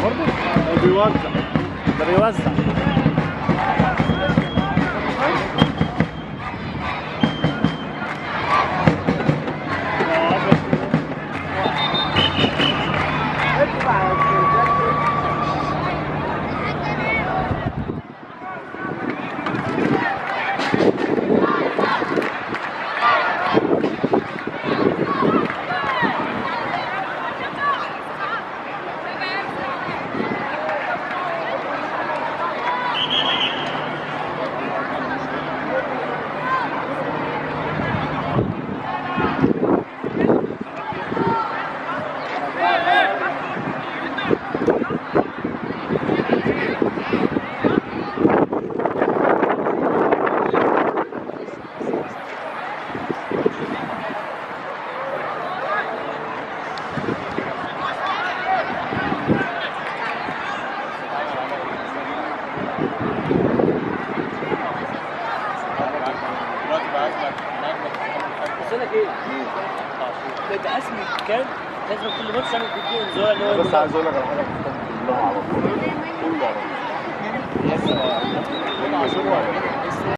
برضه بيوزع، ده بيوزع. بس انا ايه؟ ده اسمي كام؟ لازم كل ماتش اعمل فيديو انذار اللي هو بس عايز اقول لك على حاجه، كلها على طول كله على طول.